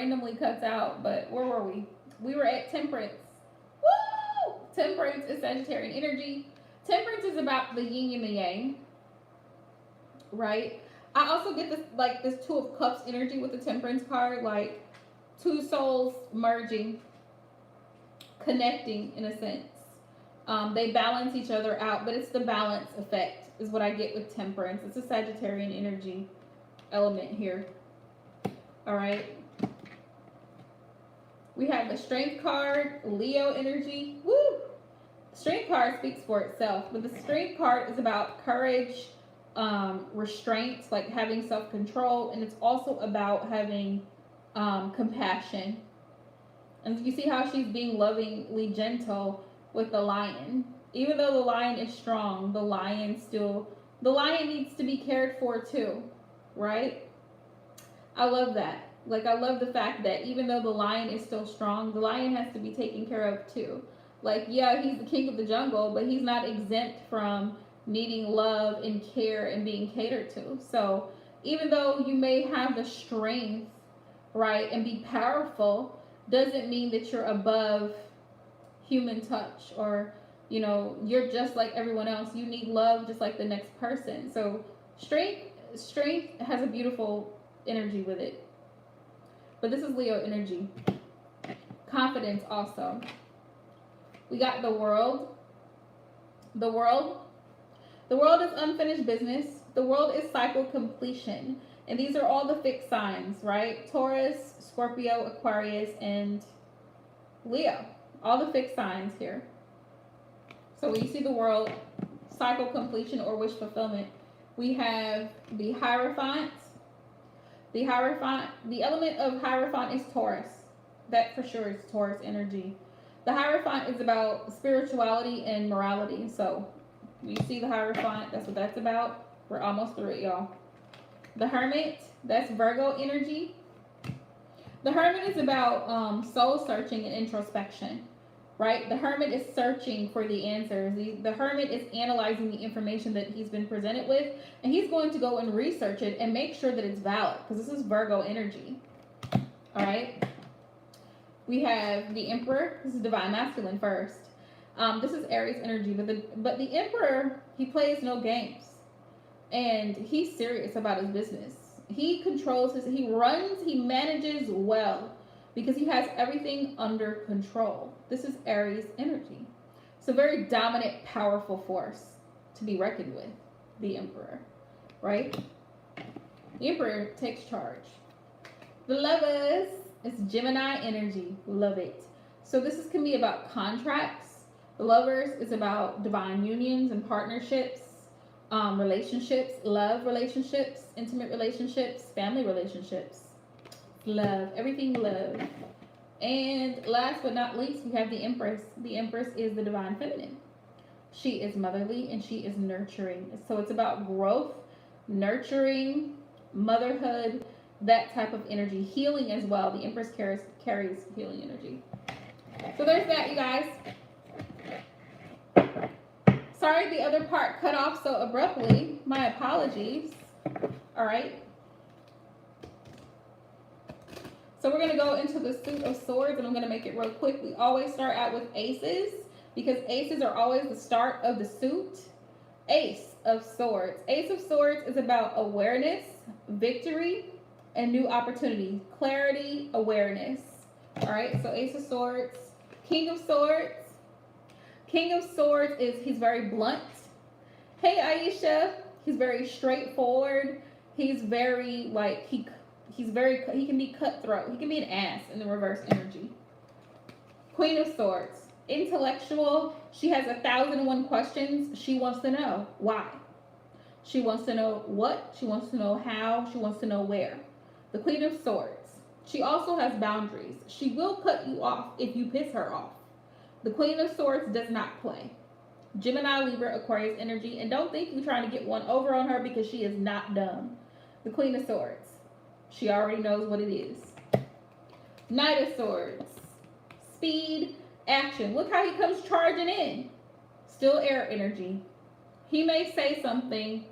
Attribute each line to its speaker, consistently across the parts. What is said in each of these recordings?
Speaker 1: randomly cuts out, but where were we? We were at Temperance. Woo! Temperance is Sagittarian energy. Temperance is about the yin and the yang, right? I also get this like this Two of Cups energy with the Temperance card, like two souls merging, connecting in a sense. They balance each other out, but it's the balance effect is what I get with Temperance. It's a Sagittarian energy element here. All right. We have the Strength card, Leo energy. Woo! The Strength card speaks for itself, but the Strength card is about courage, restraints, like having self-control, and it's also about having compassion. And you see how she's being lovingly gentle with the lion. Even though the lion is strong, the lion needs to be cared for too, right? I love that. Like, I love the fact that even though the lion is still strong, the lion has to be taken care of too. Like, yeah, he's the king of the jungle, but he's not exempt from needing love and care and being catered to. So even though you may have the strength, right, and be powerful, doesn't mean that you're above human touch, or you're just like everyone else. You need love just like the next person. So strength has a beautiful energy with it. But this is Leo energy. Confidence also. We got the World. The World is unfinished business. The World is cycle completion. And these are all the fixed signs, right? Taurus, Scorpio, Aquarius, and Leo. All the fixed signs here. So when you see the World, cycle completion or wish fulfillment, we have the Hierophant. The element of Hierophant is Taurus. That for sure is Taurus energy. The Hierophant is about spirituality and morality. So you see the Hierophant, that's what that's about. We're almost through it, y'all. The Hermit, that's Virgo energy. The Hermit is about soul searching and introspection, right? The Hermit is searching for the answers. The Hermit is analyzing the information that he's been presented with, and he's going to go and research it and make sure that it's valid, because this is Virgo energy. All right. We have the Emperor. This is Divine Masculine first. This is Aries energy, but the Emperor, he plays no games, and he's serious about his business. He controls he manages well, because he has everything under control. This is Aries energy. So very dominant, powerful force to be reckoned with, the Emperor, right? The Emperor takes charge. The Lovers is Gemini energy. Love it. So this can be about contracts. The Lovers is about divine unions and partnerships, relationships, love relationships, intimate relationships, family relationships. Love, everything love. And last but not least, we have the Empress. The Empress is the divine feminine. She is motherly and she is nurturing. So it's about growth, nurturing, motherhood, that type of energy. Healing as well. The Empress carries healing energy. So there's that, you guys. Sorry the other part cut off so abruptly. My apologies. All right. So we're going to go into the Suit of Swords, and I'm going to make it real quick. We always start out with aces, because aces are always the start of the suit. Ace of Swords. Ace of Swords is about awareness, victory, and new opportunity. Clarity, awareness. All right, so Ace of Swords. King of Swords. King of Swords he's very blunt. Hey, Aisha. He's very straightforward. He's very, like, he can be cutthroat. He can be an ass in the reverse energy. Queen of Swords. Intellectual. She has 1,001 questions. She wants to know why. She wants to know what. She wants to know how. She wants to know where. The Queen of Swords. She also has boundaries. She will cut you off if you piss her off. The Queen of Swords does not play. Gemini, Libra, Aquarius energy. And don't think you're trying to get one over on her, because she is not dumb. The Queen of Swords. She already knows what it is. Knight of Swords. Speed, action. Look how he comes charging in. Still air energy. He may say something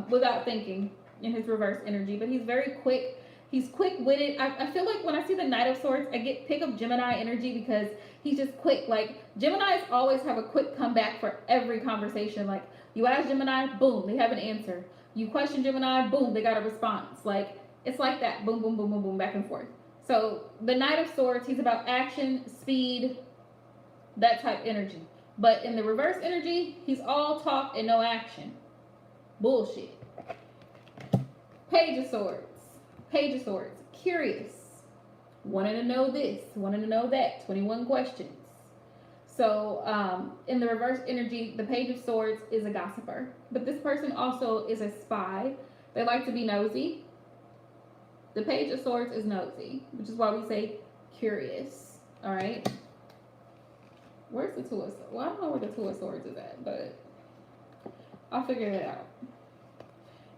Speaker 1: without thinking in his reverse energy, but he's very quick. He's quick-witted. I feel like when I see the Knight of Swords, I pick up Gemini energy because he's just quick. Like, Geminis always have a quick comeback for every conversation. Like, you ask Gemini, boom, they have an answer. You question Gemini, boom, they got a response. Like, it's like that. Boom, boom, boom, boom, boom, back and forth. So the Knight of Swords, he's about action, speed, that type energy. But in the reverse energy, he's all talk and no action. Bullshit. Page of Swords. Page of Swords. Curious. Wanting to know this, wanting to know that. 21 questions. So in the reverse energy, the Page of Swords is a gossiper. But this person also is a spy. They like to be nosy. The Page of Swords is nosy, which is why we say curious. All right? Where's the Two of Swords? Well, I don't know where the Two of Swords is at, but I'll figure it out.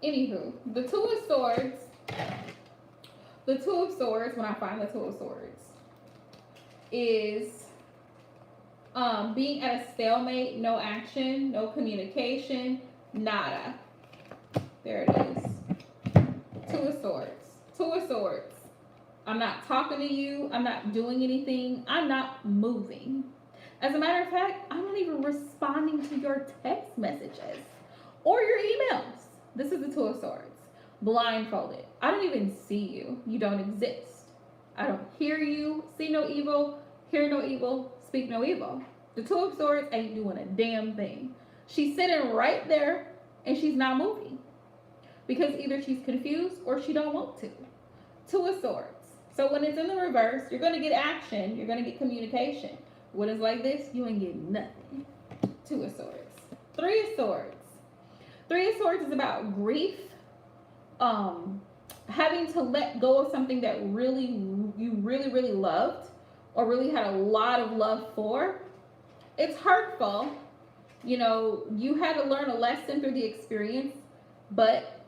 Speaker 1: Anywho, the Two of Swords, when I find the Two of Swords, is being at a stalemate, no action, no communication, nada. There it is. Two of Swords. Two of Swords. I'm not talking to you. I'm not doing anything. I'm not moving. As a matter of fact, I'm not even responding to your text messages or your emails. This is the Two of Swords. Blindfolded. I don't even see you. You don't exist. I don't hear you. See no evil. Hear no evil. Speak no evil. The Two of Swords ain't doing a damn thing. She's sitting right there and she's not moving. Because either she's confused or she don't want to. Two of Swords. So when it's in the reverse, you're going to get action. You're going to get communication. When it's like this, you ain't getting nothing. Two of Swords. Three of Swords. Three of Swords is about grief. Having to let go of something that you really loved or really had a lot of love for. It's hurtful. You know, you had to learn a lesson through the experience, but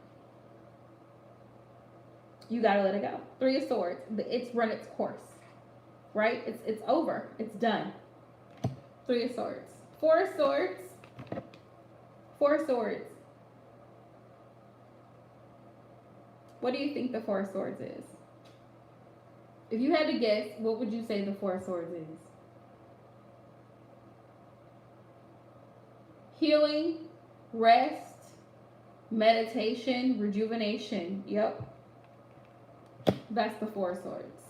Speaker 1: you got to let it go. Three of Swords. It's run its course. Right? It's over. It's done. Three of Swords. Four of Swords. Four of Swords. What do you think the Four of Swords is? If you had to guess, what would you say the Four of Swords is? Healing, rest, meditation, rejuvenation. Yep. That's the Four of Swords.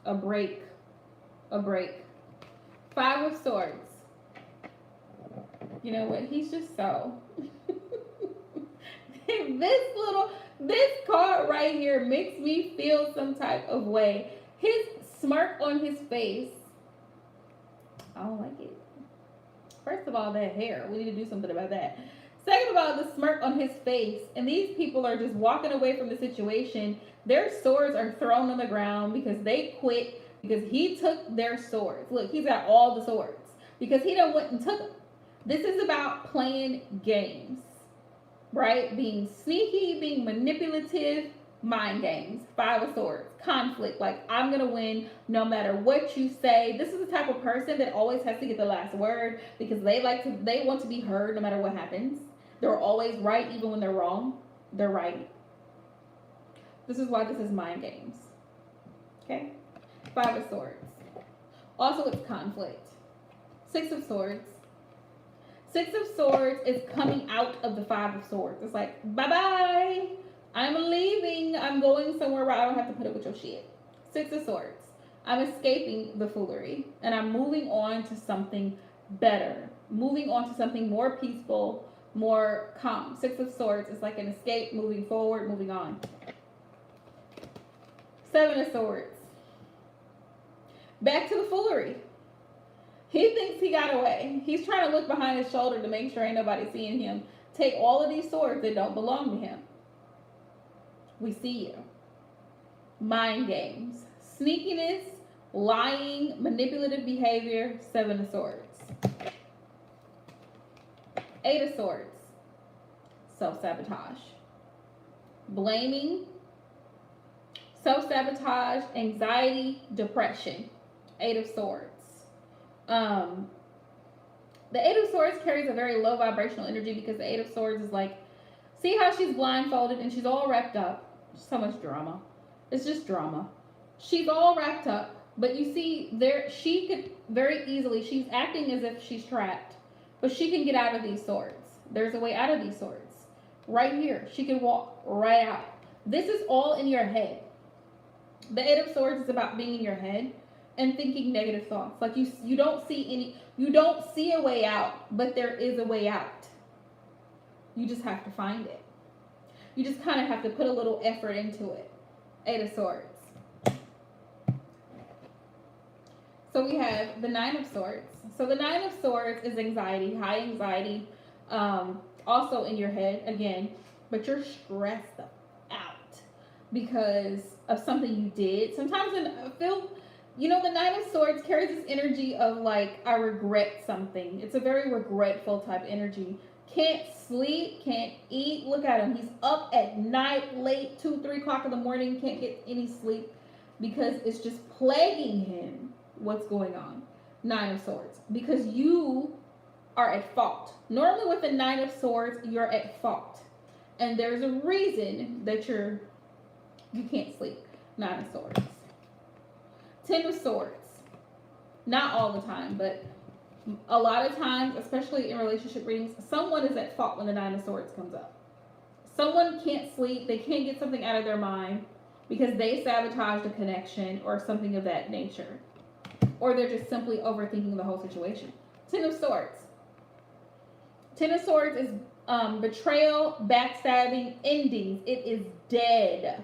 Speaker 1: A break. A break. Five of Swords. You know what? He's just so. This card right here makes me feel some type of way. His smirk on his face. I don't like it. First of all, that hair. We need to do something about that. Second of all, the smirk on his face. And these people are just walking away from the situation. Their swords are thrown on the ground because they quit. Because he took their swords. Look, he's got all the swords. Because he done went and took them. This is about playing games. Right? Being sneaky, being manipulative, mind games. Five of Swords. Conflict. Like, I'm going to win no matter what you say. This is the type of person that always has to get the last word because they want to be heard no matter what happens. They're always right even when they're wrong. They're right. This is why this is mind games. Okay? Five of Swords. Also, it's conflict. Six of Swords. Six of Swords is coming out of the Five of Swords. It's like, bye-bye. I'm leaving. I'm going somewhere where I don't have to put up with your shit. Six of Swords. I'm escaping the foolery. And I'm moving on to something better. Moving on to something more peaceful, more calm. Six of Swords is like an escape, moving forward, moving on. Seven of Swords. Back to the foolery. He thinks he got away. He's trying to look behind his shoulder to make sure ain't nobody seeing him take all of these swords that don't belong to him. We see you. Mind games. Sneakiness, lying, manipulative behavior. Seven of Swords. Eight of Swords. Self-sabotage. Blaming. Self-sabotage, anxiety, depression. Eight of Swords. The Eight of Swords carries a very low vibrational energy because the Eight of Swords is like, see how she's blindfolded and she's all wrapped up. So much drama. It's just drama. She's all wrapped up, but you see, there she could very easily. She's acting as if she's trapped, but she can get out of these swords. There's a way out of these swords. Right here, she can walk right out. This is all in your head. The Eight of Swords is about being in your head and thinking negative thoughts. Like you don't see a way out, but there is a way out. You just have to find it. You just kind of have to put a little effort into it. Eight of Swords. So we have the Nine of Swords. So the Nine of Swords is anxiety, high anxiety, also in your head again, but you're stressed out because of something you did. Sometimes I feel, the Nine of Swords carries this energy of like, I regret something. It's a very regretful type energy. Can't sleep, can't eat. Look at him. He's up at night, late, 2, 3 o'clock in the morning, can't get any sleep because it's just plaguing him. What's going on? Nine of Swords. Because you are at fault. Normally with the Nine of Swords, you're at fault. And there's a reason that you can't sleep. Nine of Swords. Ten of Swords. Not all the time, but a lot of times, especially in relationship readings, someone is at fault when the Nine of Swords comes up. Someone can't sleep. They can't get something out of their mind because they sabotaged a connection or something of that nature. Or they're just simply overthinking the whole situation. Ten of Swords. Ten of Swords is betrayal, backstabbing, endings. It is dead.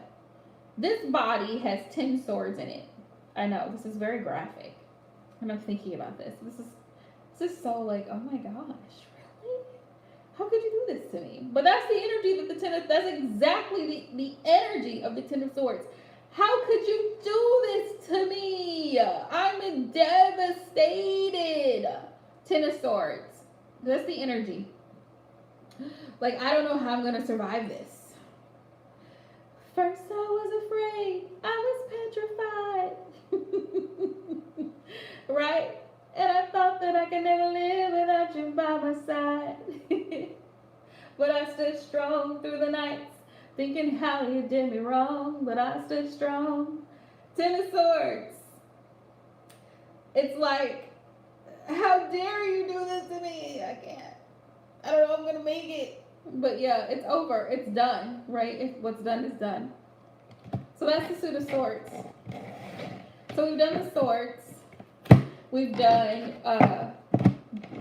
Speaker 1: This body has 10 swords in it. I know, this is very graphic. And I'm thinking about this. This is so like, oh my gosh, really? How could you do this to me? But that's the energy that that's exactly the energy of the Ten of Swords. How could you do this to me? I'm devastated. Ten of Swords. That's the energy. Like, I don't know how I'm going to survive this. First I was afraid. I was petrified. Right? And I thought that I could never live without you by my side. But I stood strong through the nights, thinking how you did me wrong, but I stood strong. Ten of Swords. It's like, how dare you do this to me? I can't. I don't know if I'm going to make it. But yeah, it's over. It's done, right? What's done is done. So that's the Suit of Swords. So we've done the swords. We've done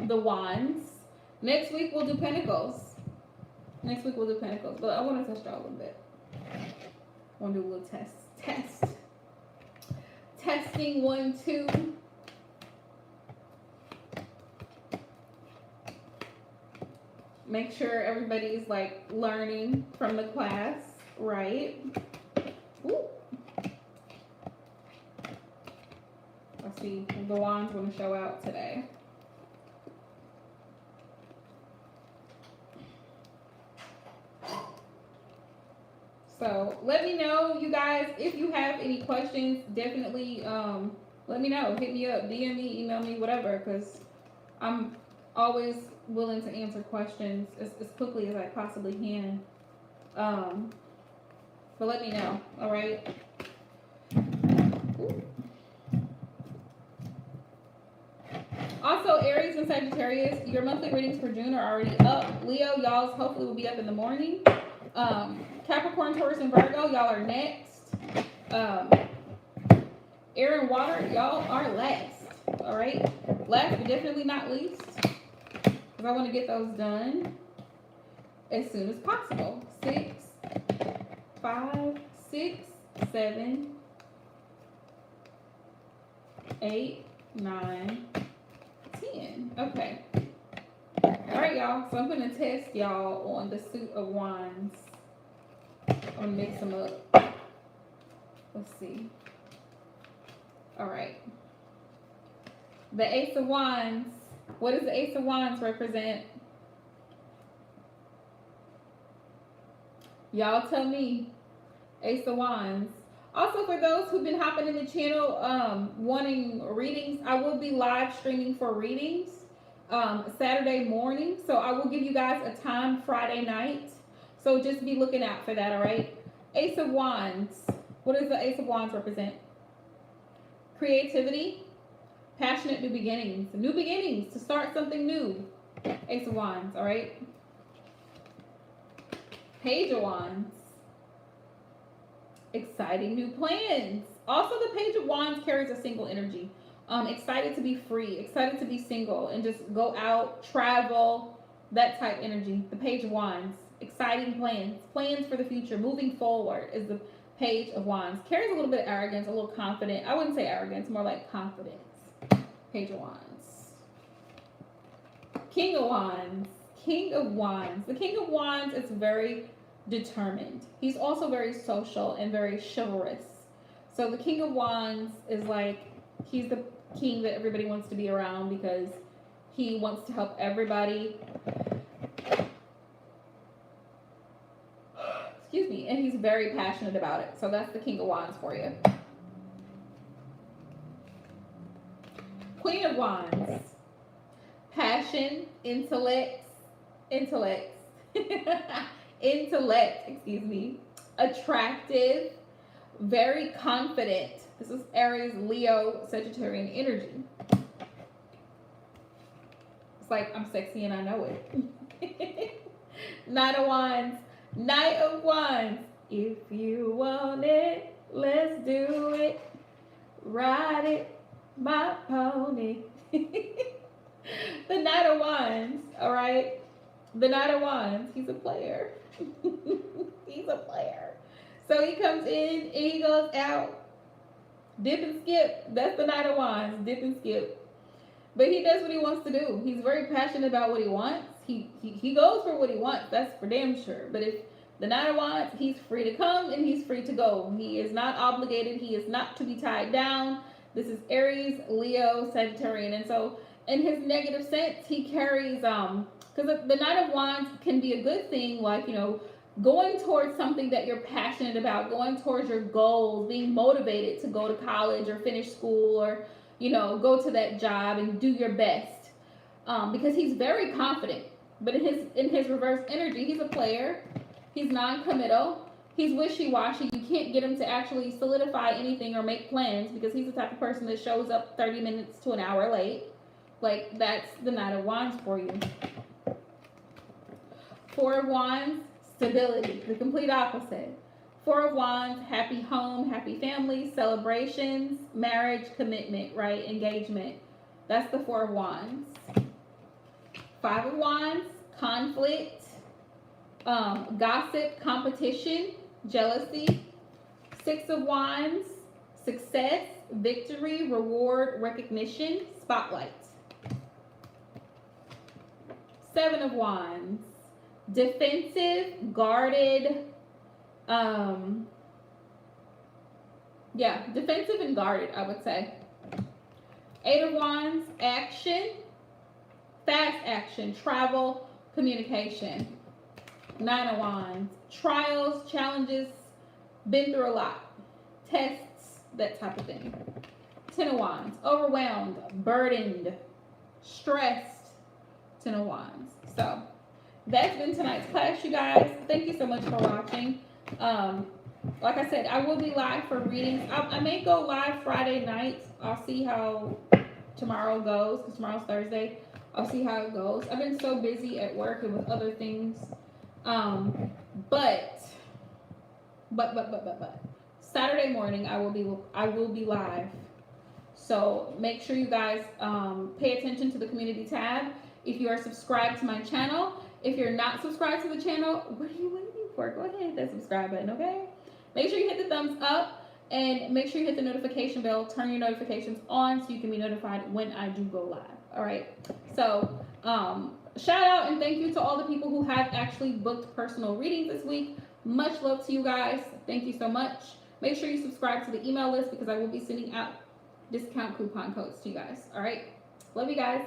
Speaker 1: the wands. Next week we'll do pentacles. But I want to test y'all a little bit. I want to do a little test. Testing 1, 2. Make sure everybody's like learning from the class, right? Ooh. Let's see, the wand's going to show out today. So let me know, you guys, if you have any questions, definitely let me know. Hit me up, DM me, email me, whatever, because I'm always willing to answer questions as quickly as I possibly can. But let me know, all right? Also, Aries and Sagittarius, your monthly readings for June are already up. Leo, y'all's hopefully will be up in the morning. Capricorn, Taurus, and Virgo, y'all are next. Air and Water, y'all are last. All right? Last but definitely not least, because I want to get those done as soon as possible. 6, 5, 6, 7, 8, 9, 10. Okay. All right, y'all. So I'm going to test y'all on the Suit of Wands. I'm going to mix them up. Let's see. All right. The Ace of Wands. What does the Ace of Wands represent? Y'all tell me. Ace of Wands. Also, for those who've been hopping in the channel wanting readings, I will be live streaming for readings Saturday morning. So I will give you guys a time Friday night. So just be looking out for that, all right? Ace of Wands. What does the Ace of Wands represent? Creativity, passionate new beginnings to start something new. Ace of Wands, all right? Page of Wands, exciting new plans. Also, the Page of Wands carries a single energy. Excited to be free, excited to be single and just go out, travel, that type energy. The Page of Wands, exciting plans for the future, moving forward is the Page of Wands. Carries a little bit of arrogance, a little confident. I wouldn't say arrogance, more like confidence. Page of Wands. King of Wands. King of Wands. The King of Wands is very determined. He's also very social and very chivalrous. So the King of Wands is like, he's the king that everybody wants to be around because he wants to help everybody. Excuse me. And he's very passionate about it. So that's the King of Wands for you. Queen of Wands. Passion, intellect, excuse me. Attractive, very confident. This is Aries, Leo, Sagittarian energy. It's like, I'm sexy and I know it. Knight of Wands. Knight of Wands. If you want it, let's do it. Ride it, my pony. The Knight of Wands, all right? The Knight of Wands, he's a player. He's a player. So he comes in and he goes out. Dip and skip. That's the Knight of Wands. Dip and skip. But he does what he wants to do. He's very passionate about what he wants. He goes for what he wants. That's for damn sure. But if the Knight of Wands, he's free to come and he's free to go. He is not obligated. He is not to be tied down. This is Aries, Leo, Sagittarian. And so in his negative sense, he carries, because the Knight of Wands can be a good thing, like, you know, going towards something that you're passionate about, going towards your goals, being motivated to go to college or finish school or, you know, go to that job and do your best. Because he's very confident. But in his reverse energy, he's a player. He's non-committal. He's wishy-washy. You can't get him to actually solidify anything or make plans because he's the type of person that shows up 30 minutes to an hour late. Like, that's the Knight of Wands for you. Four of Wands, stability, the complete opposite. Four of Wands, happy home, happy family, celebrations, marriage, commitment, right? Engagement. That's the Four of Wands. Five of Wands, conflict, gossip, competition, jealousy. Six of Wands, success, victory, reward, recognition, spotlight. Seven of Wands, defensive, guarded, defensive and guarded, I would say. Eight of Wands, action, fast action, travel, communication. Nine of Wands, trials, challenges, been through a lot, tests, that type of thing. 10 of Wands, overwhelmed, burdened, stressed. 10 of Wands. So that's been tonight's class, you guys. Thank you so much for watching. Like I said, I will be live for readings. I may go live Friday night. I'll see how tomorrow goes, because tomorrow's Thursday. I'll see how it goes. I've been so busy at work and with other things. But Saturday morning I will be live. So make sure you guys pay attention to the community tab. If you are subscribed to my channel, if you're not subscribed to the channel, what are you waiting for? Go ahead and hit that subscribe button, okay? Make sure you hit the thumbs up and make sure you hit the notification bell. Turn your notifications on so you can be notified when I do go live. All right. So shout out and thank you to all the people who have actually booked personal readings this week. Much love to you guys. Thank you so much. Make sure you subscribe to the email list because I will be sending out discount coupon codes to you guys. All right. Love you guys.